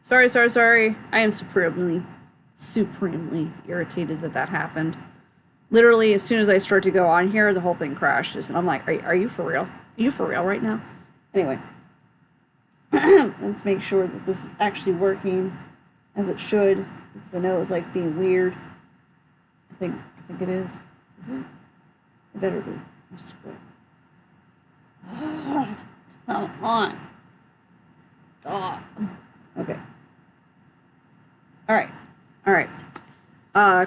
Sorry. I am supremely irritated that happened. Literally, as soon as I start to go on here, the whole thing crashes, and I'm like, are you for real? Are you for real right now? Anyway, let's make sure that this is actually working as it should, because I know it was like being weird. I think it is. Is it? It better be. I swear. Come on. Stop. Okay. Alright.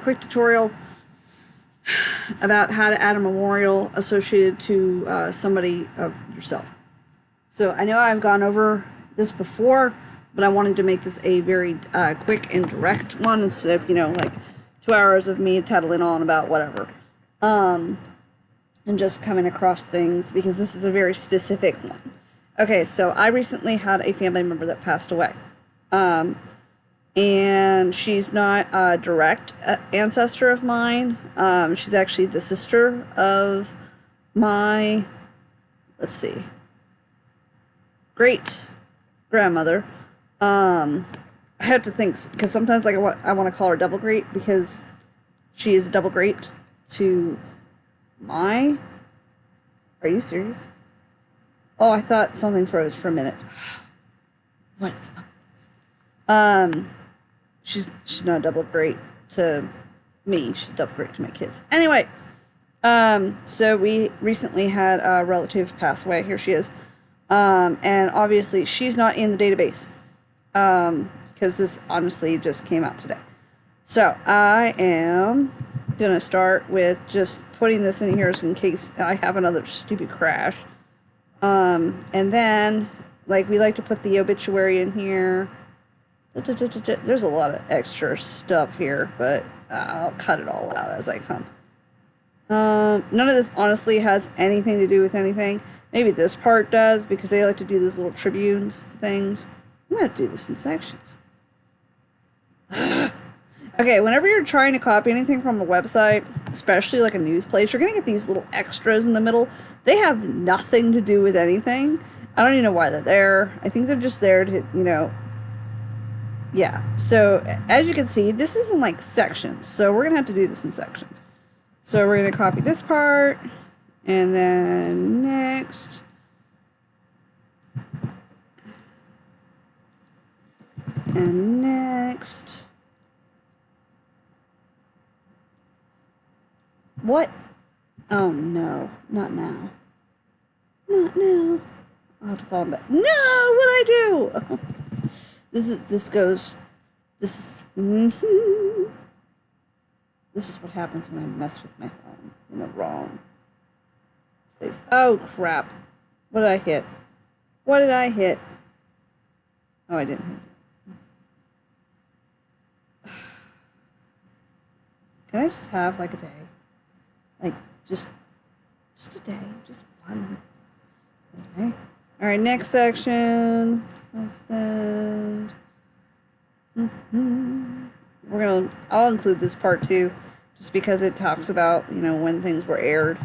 Quick tutorial about how to add a memorial associated to somebody of yourself. So I know I've gone over this before, but I wanted to make this a very quick and direct one instead of, like 2 hours of me tattling on about whatever. And just coming across things, because this is a very specific one. Okay, so I recently had a family member that passed away. And she's not a direct ancestor of mine. She's actually the sister of my, great grandmother. I have to think, because sometimes I want to call her double great, because she is double great to my... Are you serious? Oh, I thought something froze for a minute. What is up with this? She's not double great to me. She's double great to my kids. Anyway, so we recently had a relative pass away. Here she is. And obviously she's not in the database. Because this honestly just came out today. So I am going to start with just putting this in here in case I have another stupid crash. And then, we like to put the obituary in here. There's a lot of extra stuff here, but I'll cut it all out as I come. None of this honestly has anything to do with anything. Maybe this part does, because they like to do these little tribunes things. I'm going to do this in sections. Okay, whenever you're trying to copy anything from a website, especially like a news place, you're going to get these little extras in the middle. They have nothing to do with anything. I don't even know why they're there. I think they're just there to, yeah. So, as you can see, this is in sections. So, we're going to have to do this in sections. So, we're going to copy this part. And then next. And next. What? Oh, no. Not now. Not now. I'll have to call him back. No! What'd I do? This is what happens when I mess with my phone in the wrong place. Oh, crap. What did I hit? What did I hit? Oh, I didn't hit it. Can I just have, a day? Just a day. Just one. Okay. Alright, next section. Husband. I'll include this part too, just because it talks about, when things were aired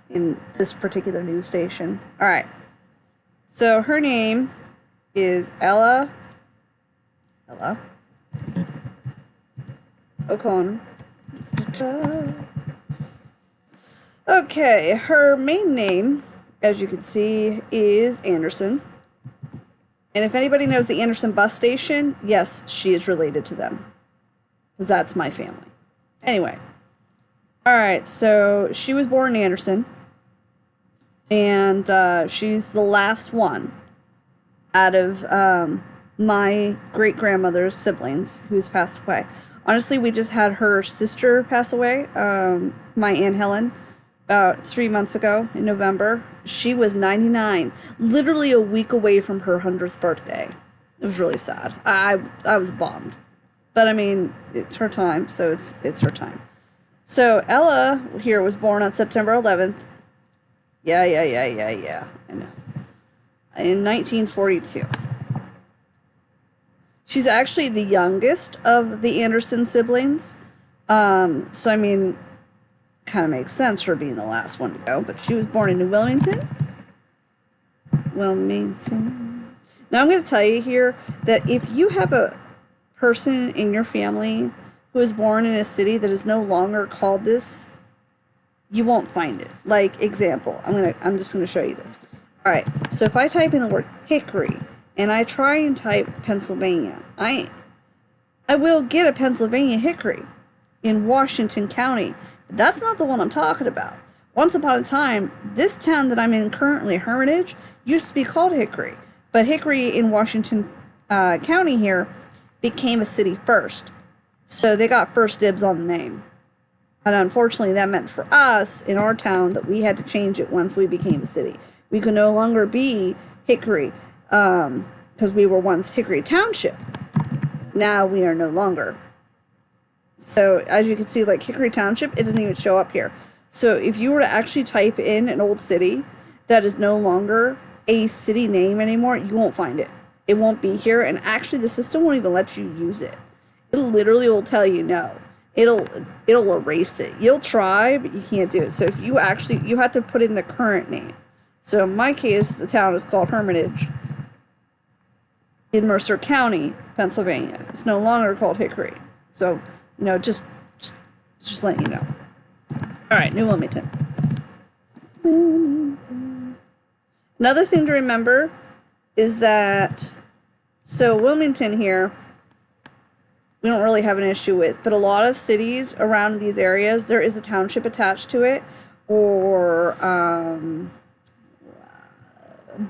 in this particular news station. Alright. So her name is Ella O'Connor. Okay, her main name, as you can see, is Anderson. And if anybody knows the Anderson bus station, yes, she is related to them. Because that's my family. Anyway. Alright, so she was born in Anderson. And she's the last one out of my great-grandmother's siblings who's passed away. Honestly, we just had her sister pass away, my Aunt Helen, about 3 months ago in November. She was 99, literally a week away from her 100th birthday. It was really sad. I was bummed. But I mean, it's her time, so it's her time. So Ella here was born on September 11th. Yeah. I know. In 1942. She's actually the youngest of the Anderson siblings. So I mean, kind of makes sense for being the last one to go, but she was born in New Wilmington. Now I'm going to tell you here that if you have a person in your family who is born in a city that is no longer called this, you won't find it. Like, example, I'm just gonna show you this. All right, so if I type in the word Hickory and I try and type Pennsylvania, I will get a Pennsylvania Hickory in Washington County, but that's not the one I'm talking about. Once upon a time, this town that I'm in currently, Hermitage, used to be called Hickory, but Hickory in Washington County here became a city first, so they got first dibs on the name. And unfortunately, that meant for us in our town that we had to change it once we became a city. We could no longer be Hickory because we were once Hickory Township. Now we are no longer. So as you can see, like Hickory Township, it doesn't even show up here. So if you were to actually type in an old city that is no longer a city name anymore, you won't find it. It won't be here. And actually, the system won't even let you use it. It literally will tell you no. It'll erase it. You'll try, but you can't do it. So if you have to put in the current name. So in my case, the town is called Hermitage in Mercer County, Pennsylvania. It's no longer called Hickory. So, just letting you know. All right, New Wilmington. Another thing to remember is that, so Wilmington here, we don't really have an issue with, but a lot of cities around these areas, there is a township attached to it, or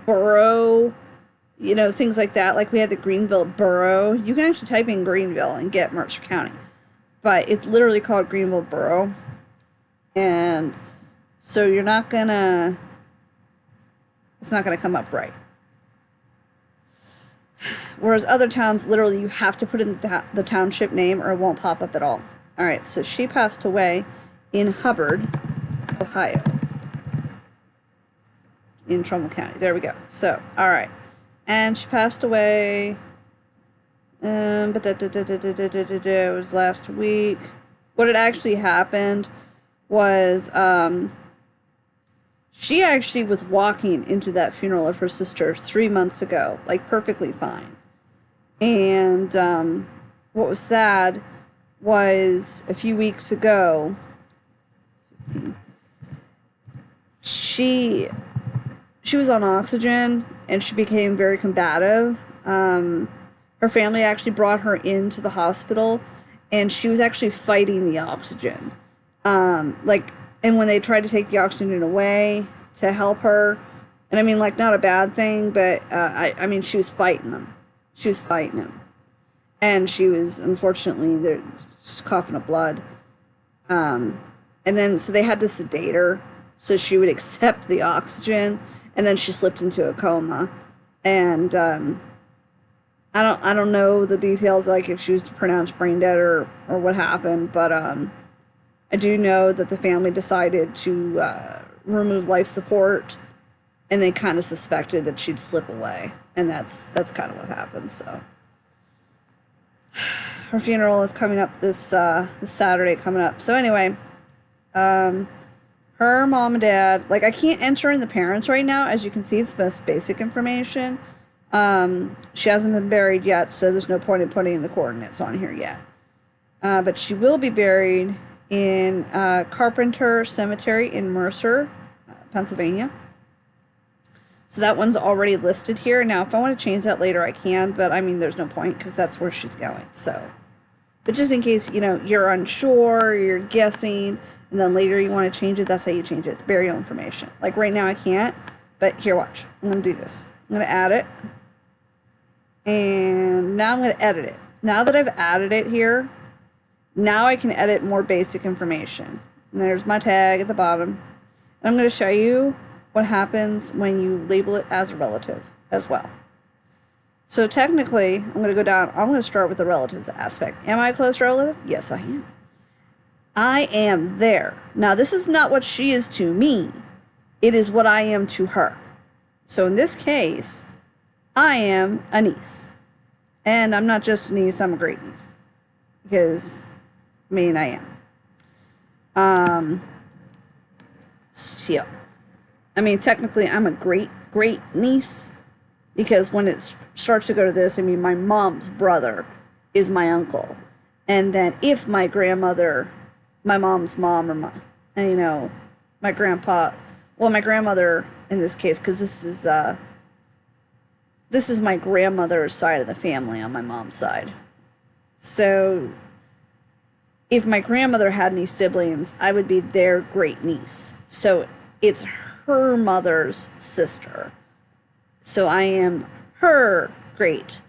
borough, things like that. Like we had the Greenville Borough. You can actually type in Greenville and get Mercer County, but it's literally called Greenville Borough, and so it's not gonna come up right. Whereas other towns, literally, you have to put in the township name or it won't pop up at all. All right, so she passed away in Hubbard, Ohio, in Trumbull County. There we go. So, all right. And she passed away, it was last week. What had actually happened was she actually was walking into that funeral of her sister 3 months ago, like perfectly fine. And what was sad was a few weeks ago, she was on oxygen and she became very combative. Her family actually brought her into the hospital and she was actually fighting the oxygen. And when they tried to take the oxygen away to help her, and I mean, like, not a bad thing, but I mean, she was fighting them. She was fighting him. And she was, unfortunately, just coughing up blood. And then, so they had to sedate her so she would accept the oxygen. And then she slipped into a coma. And I don't know the details, like if she was pronounced brain dead or what happened. But I do know that the family decided to remove life support. And they kind of suspected that she'd slip away. And that's kind of what happened, so. Her funeral is coming up this Saturday coming up. So anyway, her mom and dad, like, I can't enter in the parents right now. As you can see, it's most basic information. She hasn't been buried yet, so there's no point in putting the coordinates on here yet. But she will be buried in Carpenter Cemetery in Mercer, Pennsylvania. So that one's already listed here. Now, if I want to change that later, I can, but I mean, there's no point because that's where she's going. So, but just in case, you're unsure, you're guessing, and then later you want to change it, that's how you change it, the burial information. Like right now I can't, but here, watch. I'm going to do this. I'm going to add it. And now I'm going to edit it. Now that I've added it here, now I can edit more basic information. And there's my tag at the bottom. And I'm going to show you what happens when you label it as a relative as well. So technically, I'm going to go down. I'm going to start with the relatives aspect. Am I a close relative? Yes, I am. I am there. Now, this is not what she is to me. It is what I am to her. So in this case, I am a niece. And I'm not just a niece, I'm a great niece. Because, I am. Technically, I'm a great niece, because when it's starts to go to this, I mean, my mom's brother is my uncle. And then if my grandmother, my mom's mom, or my, my grandpa, well, my grandmother in this case, because this is my grandmother's side of the family on my mom's side. So if my grandmother had any siblings, I would be their great niece. So it's her mother's sister. So I am her great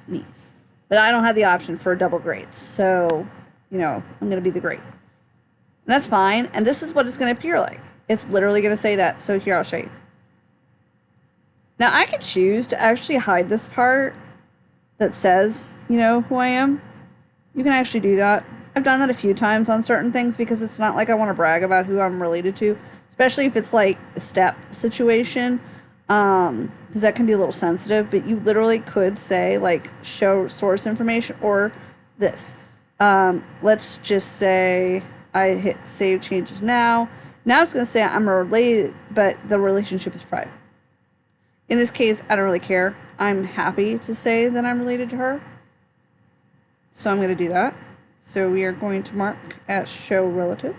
niece. But I don't have the option for double greats. So, I'm going to be the great. And that's fine. And this is what it's going to appear like. It's literally going to say that. So here, I'll show you. Now, I could choose to actually hide this part that says, who I am. You can actually do that. I've done that a few times on certain things because it's not like I want to brag about who I'm related to, especially if it's like a step situation, because that can be a little sensitive. But you literally could say, like, show source information or this. Let's just say I hit save changes now. Now it's going to say I'm related, but the relationship is private. In this case, I don't really care. I'm happy to say that I'm related to her. So I'm going to do that. So we are going to mark as show relative.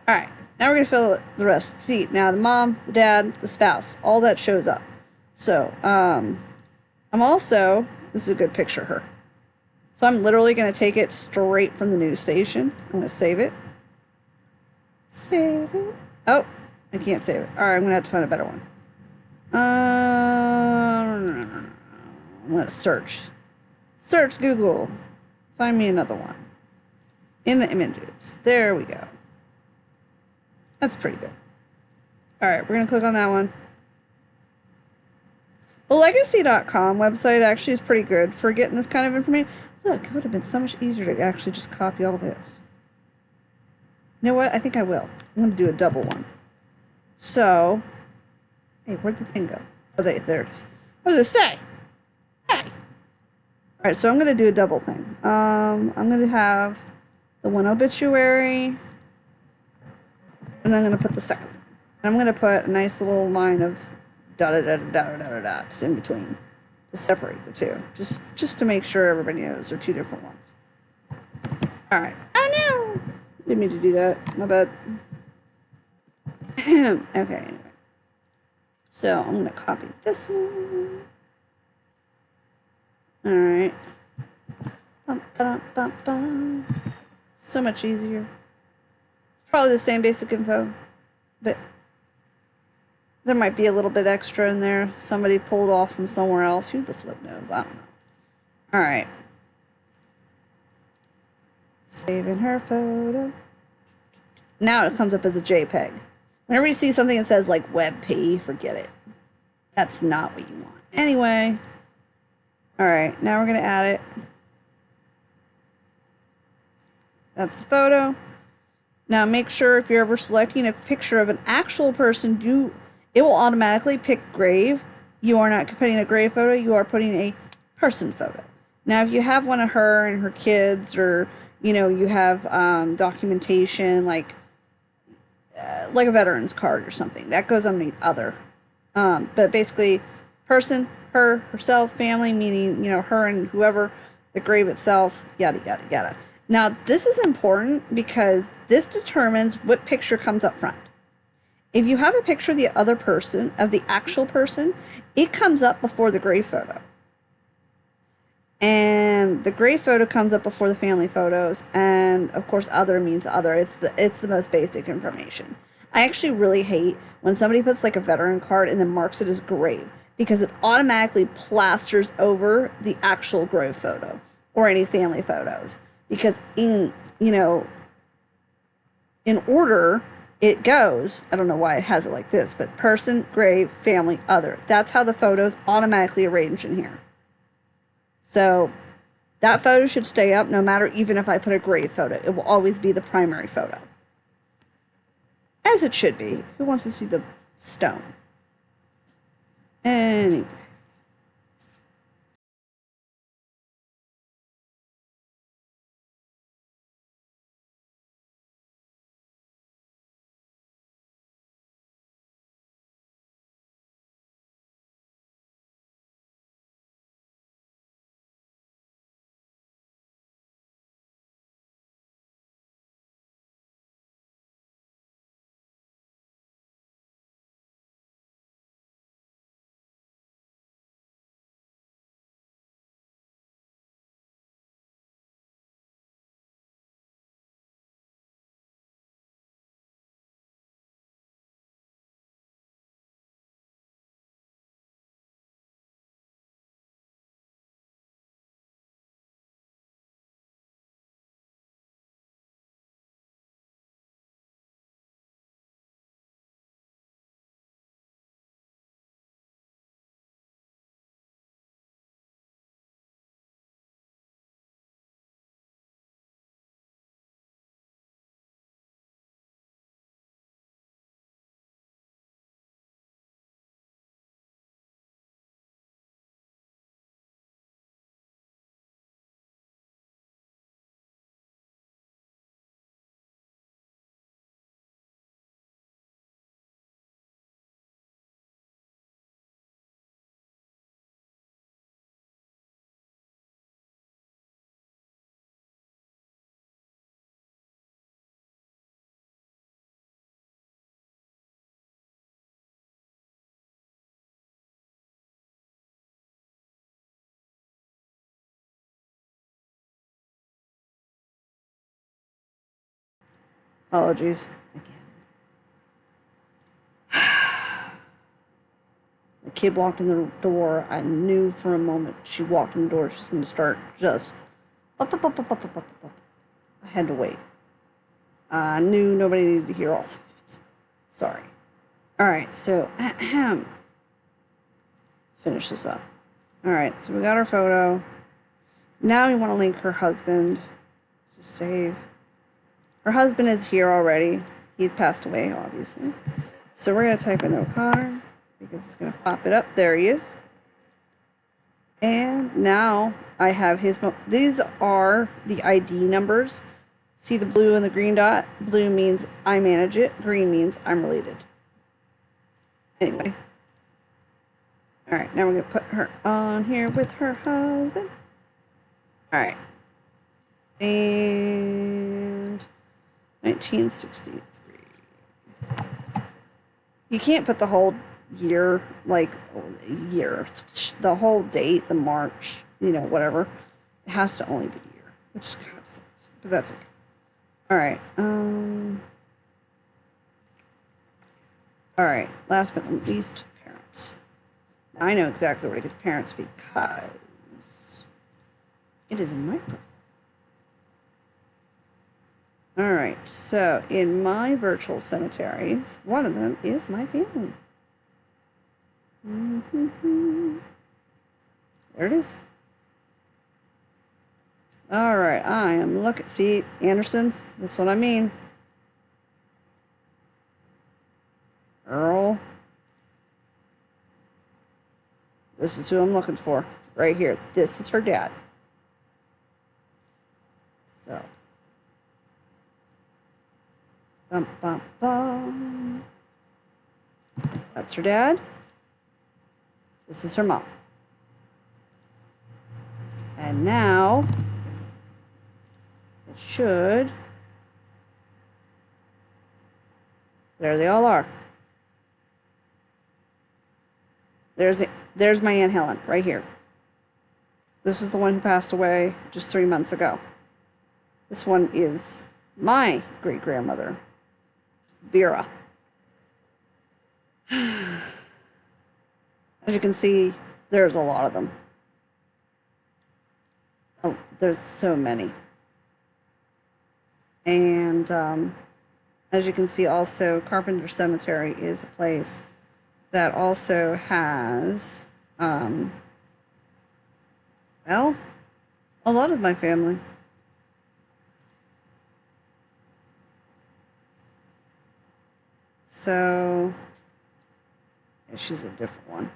All right. Now we're going to fill the rest. See, now the mom, the dad, the spouse, all that shows up. So I'm also, this is a good picture of her. So I'm literally going to take it straight from the news station. I'm going to save it. Save it. Oh, I can't save it. All right, I'm going to have to find a better one. I'm going to search. Search Google. Find me another one. In the images. There we go. That's pretty good. All right, we're going to click on that one. The legacy.com website actually is pretty good for getting this kind of information. Look, it would have been so much easier to actually just copy all this. You know what? I think I will. I'm going to do a double one. So, hey, where'd the thing go? Oh, there it is. What does it say? Hey! All right, so I'm going to do a double thing. I'm going to have the one obituary, and then I'm going to put the second. And I'm going to put a nice little line of dots in between to separate the two, just to make sure everybody knows they're two different ones. All right. Oh no! Didn't mean to do that. My bad. Okay. Anyway. So I'm going to copy this one. All right. Bum, ba-dum, bum, bum. So much easier. It's probably the same basic info, but there might be a little bit extra in there. Somebody pulled off from somewhere else. Who the flip knows? I don't know. All right. Saving her photo. Now it comes up as a JPEG. Whenever you see something that says like WebP, forget it. That's not what you want. Anyway. All right. Now we're going to add it. That's the photo. Now make sure if you're ever selecting a picture of an actual person, it will automatically pick grave. You are not putting a grave photo, you are putting a person photo. Now if you have one of her and her kids, or you have documentation like a veteran's card or something, that goes underneath other. But basically person, her, herself, family, meaning her and whoever, the grave itself, yada yada yada. Now this is important because this determines what picture comes up front. If you have a picture of the other person, of the actual person, it comes up before the grave photo. And the grave photo comes up before the family photos. And of course, other means other. It's the most basic information. I actually really hate when somebody puts like a veteran card and then marks it as grave, because it automatically plasters over the actual grave photo or any family photos. Because in order it goes, I don't know why it has it like this, but person, grave, family, other. That's how the photos automatically arrange in here. So that photo should stay up no matter, even if I put a grave photo. It will always be the primary photo. As it should be. Who wants to see the stone? Anyway. Apologies again. The kid walked in the door. I knew for a moment she walked in the door. She's going to start just up, up, up, up, up, up, up, up. I had to wait. I knew nobody needed to hear all of it. Sorry. All right, so finish this up. All right, so we got our photo. Now we want to link her husband to save. Her husband is here already. He passed away, obviously. So we're going to type in O'Connor because it's going to pop it up. There he is. And now I have his... These are the ID numbers. See the blue and the green dot? Blue means I manage it. Green means I'm related. Anyway. Alright, now we're going to put her on here with her husband. Alright. And 1963. You can't put the whole year, like, year. The whole date, the March, you know, whatever. It has to only be the year, which kind of sucks. But that's okay. Alright, alright, last but not least, parents. Now I know exactly where to get the parents because it is in my profile. Alright, so in my virtual cemeteries, one of them is my family. There it is. Alright, I am looking. See, Andersons? That's what I mean. Earl. This is who I'm looking for. Right here. This is her dad. So. Bum, bum, bum. That's her dad. This is her mom. And now... it should. There they all are. There's my Aunt Helen right here. This is the one who passed away just 3 months ago. This one is my great-grandmother, Vera. As you can see, there's a lot of them. Oh, there's so many. And as you can see also, Carpenter Cemetery is a place that also has, well, a lot of my family. So, yeah, she's a different one.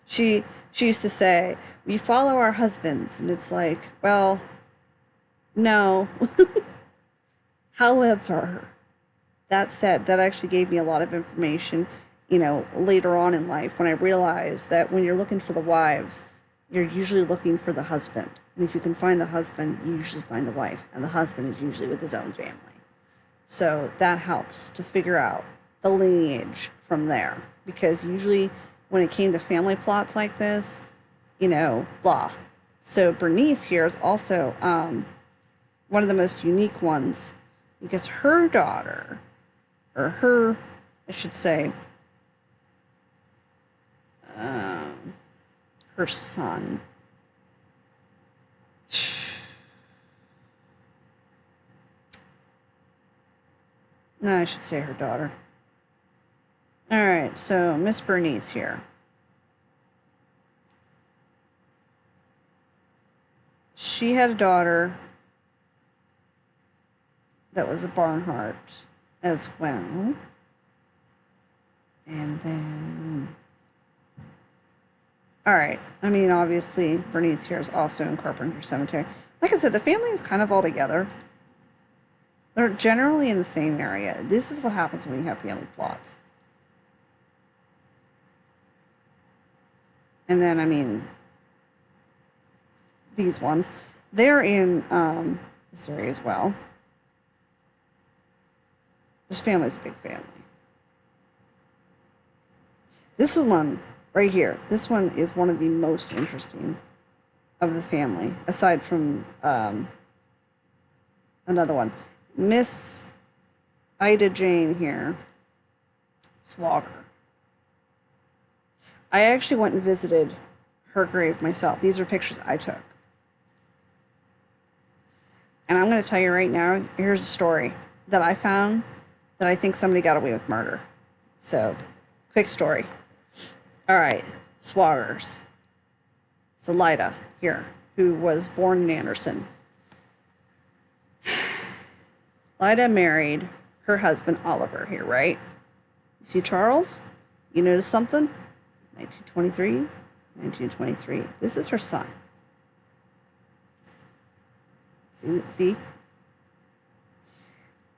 She used to say, we follow our husbands, and it's like, well, no. However, that said, that actually gave me a lot of information, you know, later on in life when I realized that when you're looking for the wives, you're usually looking for the husband. And if you can find the husband, you usually find the wife. And the husband is usually with his own family. So that helps to figure out the lineage from there. Because usually when it came to family plots like this, you know, blah. So Bernice here is also one of the most unique ones. Because her daughter, or her, I should say, her son, no, I should say her daughter. All right, so Miss Bernice here. She had a daughter that was a Barnhart as well. And then, all right, I mean, obviously, Bernice here is also in Carpenter Cemetery. Like I said, the family is kind of all together. They're generally in the same area. This is what happens when you have family plots. And then, I mean, these ones, they're in this area as well. This family's a big family. This one right here, this one is one of the most interesting of the family, aside from another one. Miss Ida Jane here. Swager. I actually went and visited her grave myself. These are pictures I took. And I'm going to tell you right now, here's a story that I found that I think somebody got away with murder. So, quick story. All right, Swagers. So Lida here, who was born in Anderson. Lida married her husband Oliver here, right? You see Charles? You notice something? 1923, 1923. This is her son. See?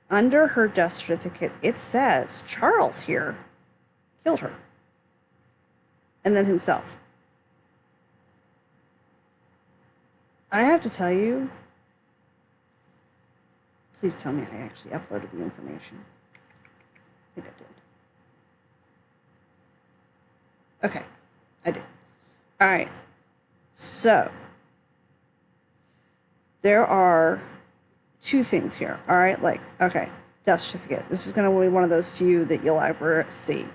Under her death certificate, it says Charles here killed her. And then himself. I have to tell you, please tell me I actually uploaded the information. I think I did. Okay, I did. All right, so there are two things here. All right, like, okay, death certificate. This is going to be one of those few that you'll ever see.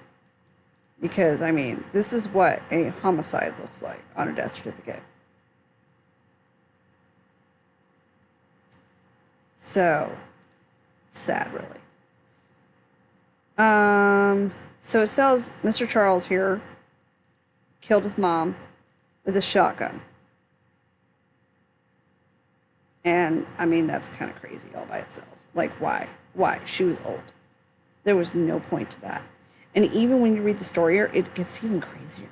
Because, I mean, this is what a homicide looks like on a death certificate. So, sad, really. So it says Mr. Charles here killed his mom with a shotgun. And, I mean, that's kind of crazy all by itself. Like, why? Why? She was old. There was no point to that. And even when you read the story here, it gets even crazier.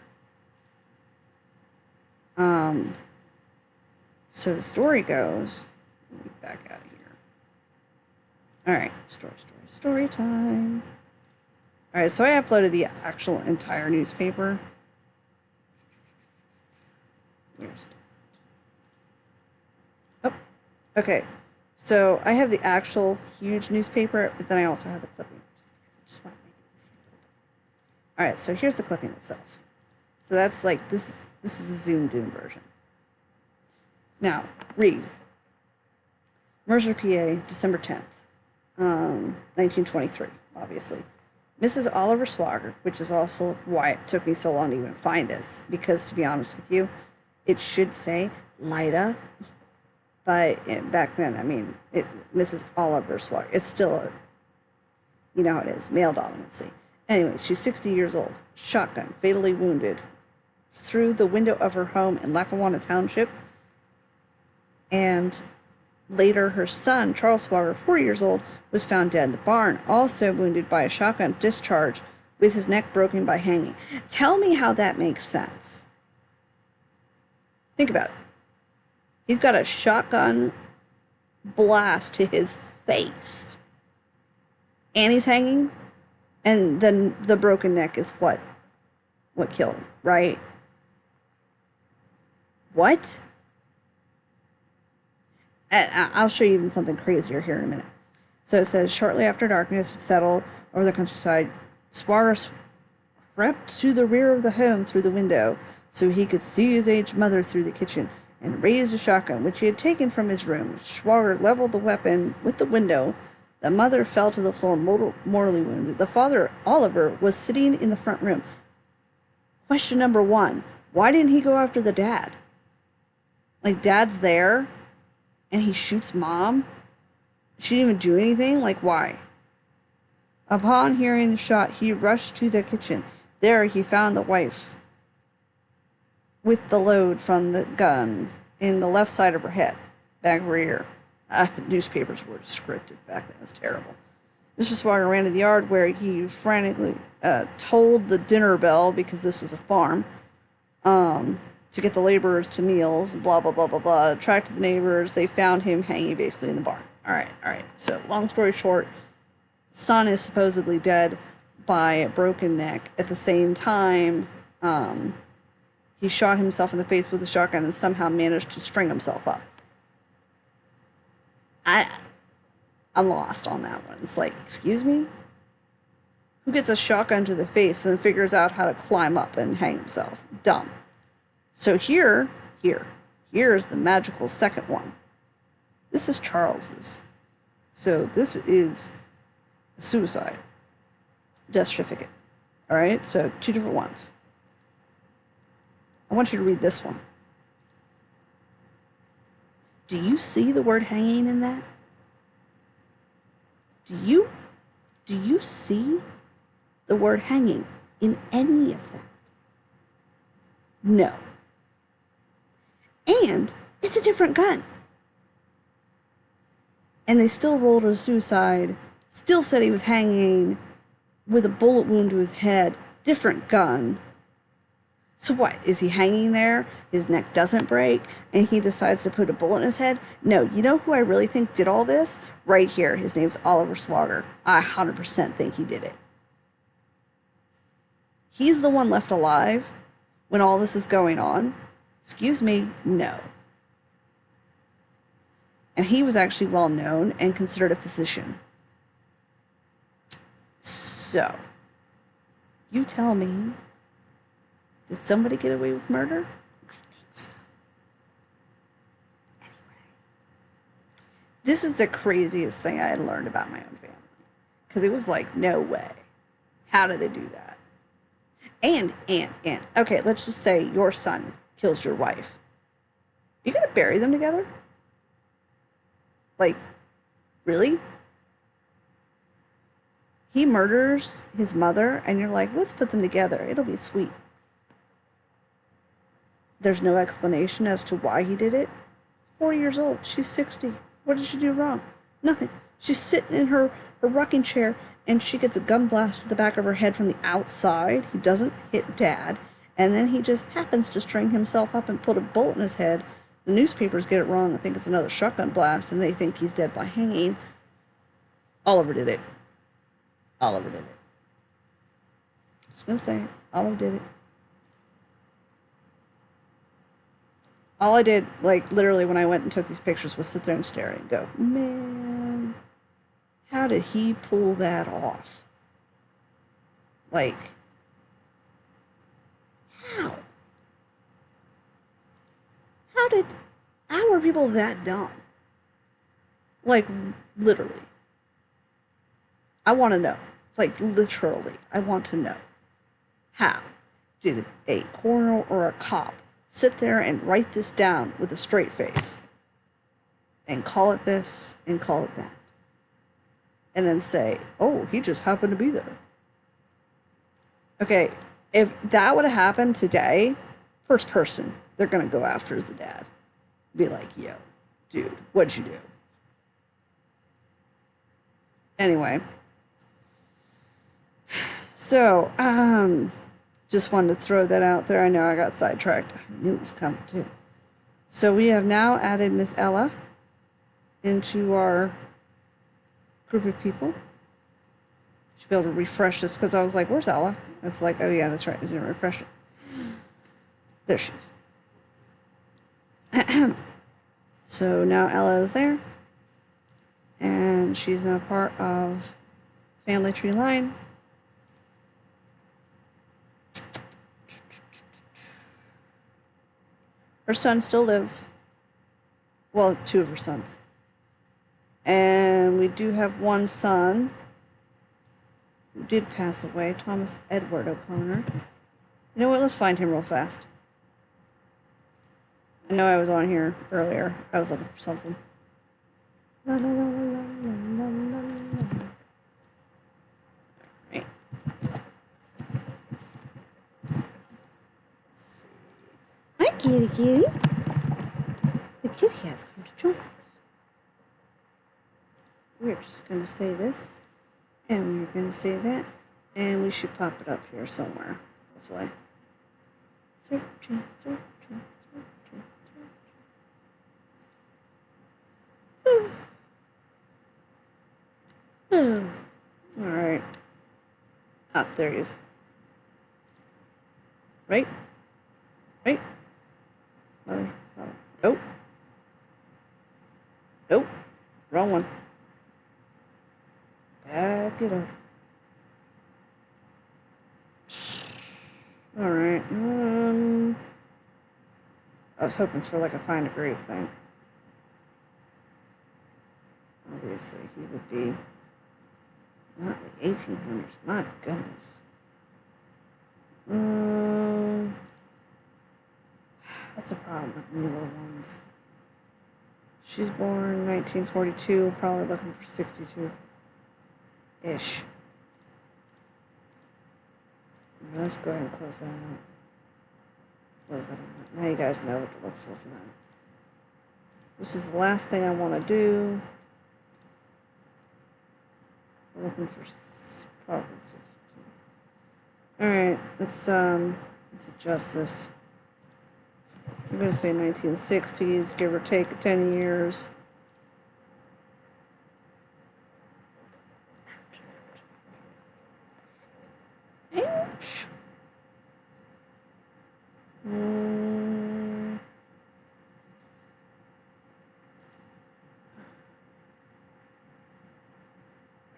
So the story goes, let me back out of here. All right, story time. All right, so I uploaded the actual entire newspaper. Where's it? Oh, okay. So I have the actual huge newspaper, but then I also have the clipping. Just want to make it easier. All right, so here's the clipping itself. So that's like this is the zoomed in version. Now, read. Mercer, PA, December 10th, 1923, obviously. Mrs. Oliver Swager, which is also why it took me so long to even find this, because to be honest with you, it should say Lida, but back then, I mean, Mrs. Oliver Swager, it's still a, you know how it is, male dominancy. Anyway, she's 60 years old, shotgun, fatally wounded through the window of her home in Lackawanna Township, and later, her son, Charles Swager, 4 years old, was found dead in the barn, also wounded by a shotgun discharge with his neck broken by hanging. Tell me how that makes sense. Think about it. He's got a shotgun blast to his face, and he's hanging, and then the broken neck is what killed him, right? What? I'll show you even something crazier here in a minute. So it says, shortly after darkness had settled over the countryside, Swager crept to the rear of the home through the window so he could see his aged mother through the kitchen and raised a shotgun, which he had taken from his room. Swager leveled the weapon with the window. The mother fell to the floor, mortally wounded. The father, Oliver, was sitting in the front room. Question number one, why didn't he go after the dad? Like, dad's there, and he shoots mom? She didn't even do anything? Like, why? Upon hearing the shot, he rushed to the kitchen. There he found the wife with the load from the gun in the left side of her head, back of her ear. Newspapers were scripted back then. It was terrible. Mr. Swager ran to the yard where he frantically tolled the dinner bell, because this was a farm, to get the laborers to meals, blah, blah, blah, blah, blah. Attracted the neighbors. They found him hanging basically in the barn. All right. So, long story short, son is supposedly dead by a broken neck. At the same time, he shot himself in the face with a shotgun and somehow managed to string himself up. I'm lost on that one. It's like, excuse me? Who gets a shotgun to the face and then figures out how to climb up and hang himself? Dumb. So here's the magical second one. This is Charles's. So this is a suicide death certificate. All right, so two different ones. I want you to read this one. Do you see the word hanging in that? Do you see the word hanging in any of that? No. And it's a different gun. And they still rolled a suicide, still said he was hanging with a bullet wound to his head, different gun. So what, is he hanging there, his neck doesn't break, and he decides to put a bullet in his head? No, you know who I really think did all this? Right here, his name's Oliver Swagger. I 100% think he did it. He's the one left alive when all this is going on. Excuse me, no. And he was actually well known and considered a physician. So, you tell me, did somebody get away with murder? I think so. Anyway, this is the craziest thing I had learned about my own family. Because it was like, no way. How did they do that? And, okay, let's just say your son kills your wife. You gonna bury them together? Like, really? He murders his mother, and you're like, let's put them together. It'll be sweet. There's no explanation as to why he did it. 40 years old. She's 60. What did she do wrong? Nothing. She's sitting in her rocking chair, and she gets a gun blast to the back of her head from the outside. He doesn't hit Dad. And then he just happens to string himself up and put a bullet in his head. The newspapers get it wrong. I think it's another shotgun blast, and they think he's dead by hanging. Oliver did it. Oliver did it. Just gonna say it. Oliver did it. All I did, like, literally when I went and took these pictures was sit there and stare and go, man, how did he pull that off? Like, how? How are people that dumb? Like, literally. I want to know. Like, literally, I want to know. How did a coroner or a cop sit there and write this down with a straight face and call it this and call it that? And then say, oh, he just happened to be there. Okay, if that would have happened today, first person they're going to go after is the dad. Be like, yo, dude, what'd you do? Anyway. So, just wanted to throw that out there. I know I got sidetracked. I knew it was coming too. So we have now added Miss Ella into our group of people. Should be able to refresh this because I was like, where's Ella? It's like, oh yeah, that's right. I didn't refresh it. There she is. So now Ella is there. And she's now part of Family Tree Line. Her son still lives. Well, two of her sons. And we do have one son who did pass away, Thomas Edward O'Connor. You know what? Let's find him real fast. I know I was on here earlier. I was looking for something. La, la, la, la, la, la, la, la. Right. Hi, kitty kitty. The kitty has come to join us. We're just going to say this, and we're going to say that, and we should pop it up here somewhere, hopefully. Searching. All right. Ah, there he is. Right? Mother. Nope. Wrong one. Back it up. All right. I was hoping for like a find a grave thing. Obviously, he would be Not the 1800s. My goodness. That's a problem with newer ones. She's born 1942, probably looking for 62-ish. Let's go ahead and close that out. Close that out. Now you guys know what to look for that. This is the last thing I want to do. I'm looking for probably 62. Alright, let's adjust this. I'm going to say 1960s, give or take 10 years. Ouch.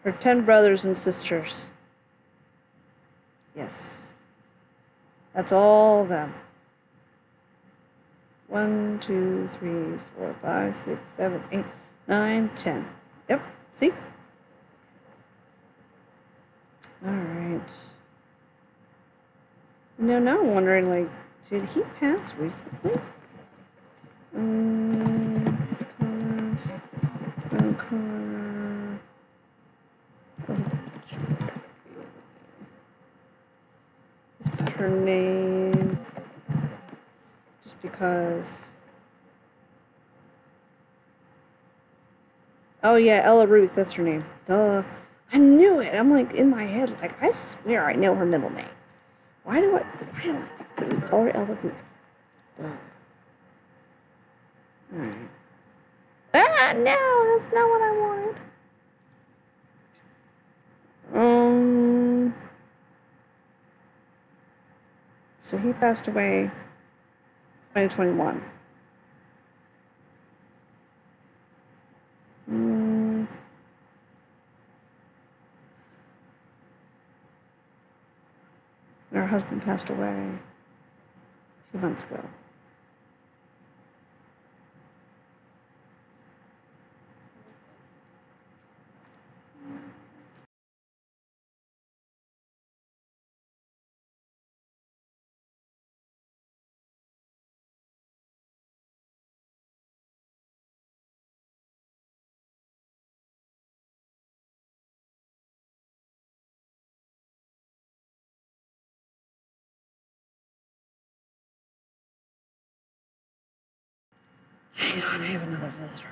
Her 10 brothers and sisters. Yes. That's all of them. 1, 2, 3, 4, 5, 6, 7, 8, 9, 10. Yep. See? Alright. Now I'm wondering, like, did he pass recently? Thomas O'Connor. Let's put her name. Just because. Oh yeah, Ella Ruth, that's her name. Duh. I knew it. I'm like in my head, like I swear I know her middle name. Why do I call her Ella Ruth? Duh. Alright. Ah, no, that's not what I wanted. So he passed away 2021. And her husband passed away a few months ago. Hang on, I have another visitor.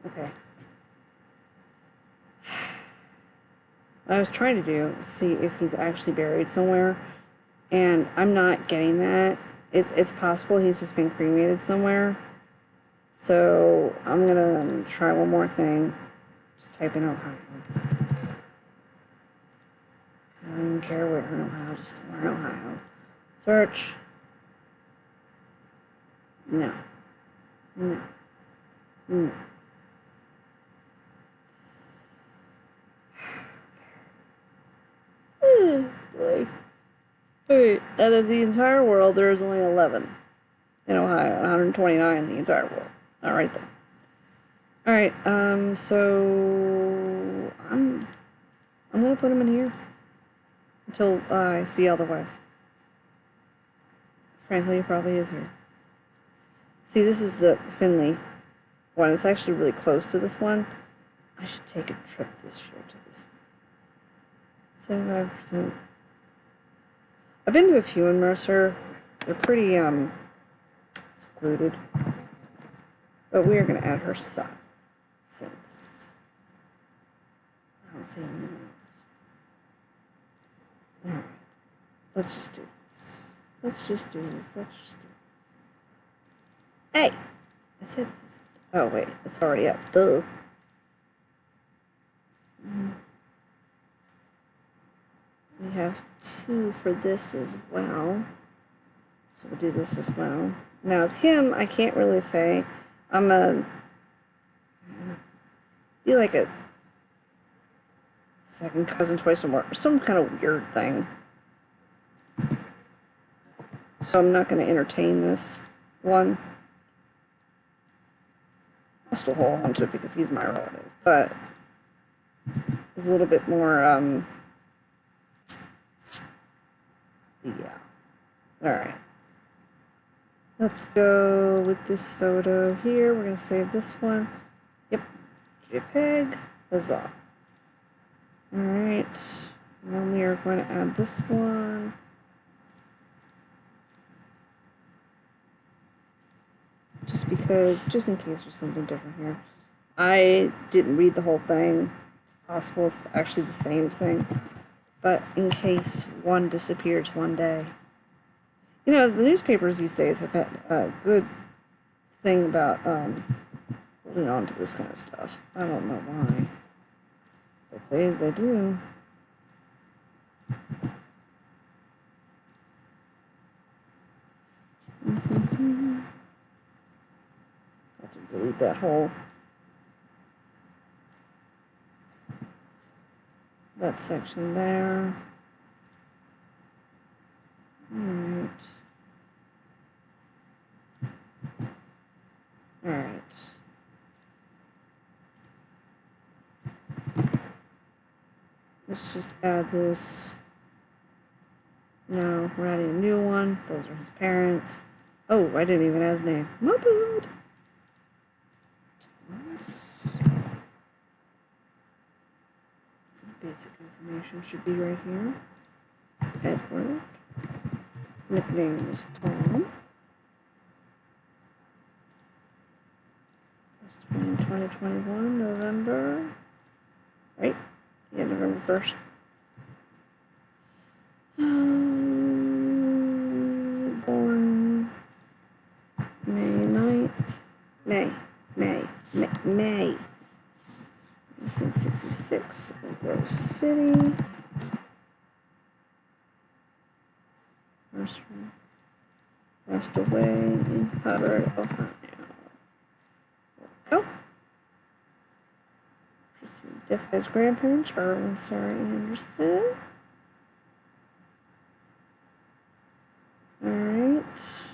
Okay. What I was trying to do is see if he's actually buried somewhere, and I'm not getting that. It's possible he's just been cremated somewhere. So I'm gonna try one more thing. Just type in Ohio. I don't even care where in Ohio, just somewhere in Ohio. Search. No. No. No. Oh, boy. Alright, out of the entire world, there is only 11 in Ohio, 129 in the entire world. Alright then. Alright, so I'm gonna put him in here until I see otherwise. Frankly, it probably is here. See, this is the Finley one. It's actually really close to this one. I should take a trip this year to this one. 75%. I've been to a few in Mercer. They're pretty, secluded. But we are going to add her son. Since I don't see any names. Alright. Let's just do this. Let's just do this. Hey! I said this. Oh, wait. It's already up. Duh. We have 2 for this as well. So we'll do this as well. Now, with him, I can't really say. I'm a... be like a second cousin, twice or more. Some kind of weird thing. So I'm not going to entertain this one. I'll still hold on to it because he's my relative. But it's a little bit more, yeah. Alright. Let's go with this photo here. We're going to save this one. Yep. JPEG. Huzzah. Alright. Then we are going to add this one. Just because, just in case there's something different here. I didn't read the whole thing. It's possible it's actually the same thing. But in case one disappears one day. You know, the newspapers these days have had a good thing about holding on to this kind of stuff. I don't know why. But they do. Have to delete that whole that section there. Alright. Alright. Let's just add this. No, we're adding a new one. Those are his parents. Oh, I didn't even add his name. My bad. Thomas. Basic information should be right here. Edward. Nickname is Tom. Passed away in 2021, November. Right? Yeah, November 1st. Born May 9th. May. 1966, Grove City. Mercer passed away in Hubbard, Ohio. There we go. Death by his grandparents, Earl and Sarah Anderson. Alright.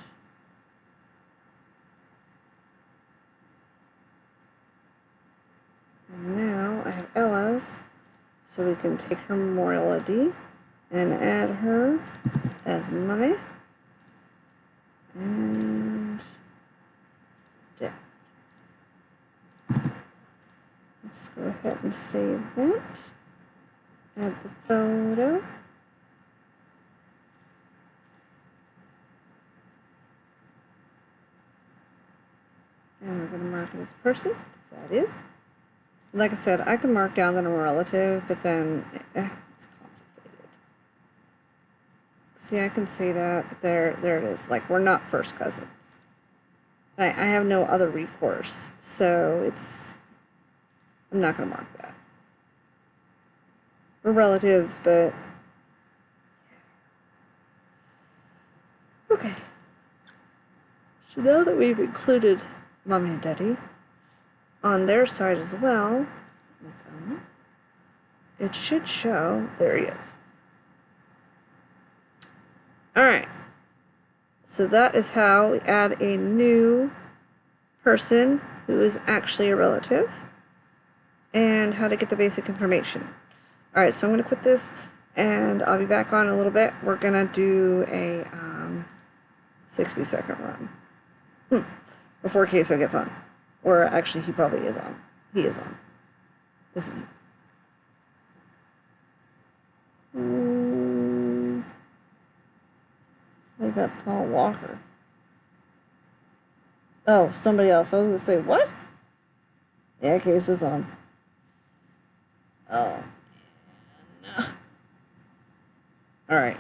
And now I have Ella's, so we can take her memorial ID and add her as Mommy and Dad. Let's go ahead and save that. Add the photo. And we're going to mark it as person. that is. Like I said, I can mark down that I'm a relative, but then it's complicated. See, I can see that, but there it is. Like, we're not first cousins. I have no other recourse, so I'm not going to mark that. We're relatives, but okay. So now that we've included Mommy and Daddy on their side as well, Miss Elma, it should show, there he is. Alright, so that is how we add a new person who is actually a relative, and how to get the basic information. Alright, so I'm going to quit this, and I'll be back on in a little bit. We're going to do a 60-second run before Queso gets on. Or actually, he probably is on. He is on. Isn't he? They got Paul Walker. Oh, somebody else. I was going to say, what? Yeah, Queso's on. Oh. No. Alright.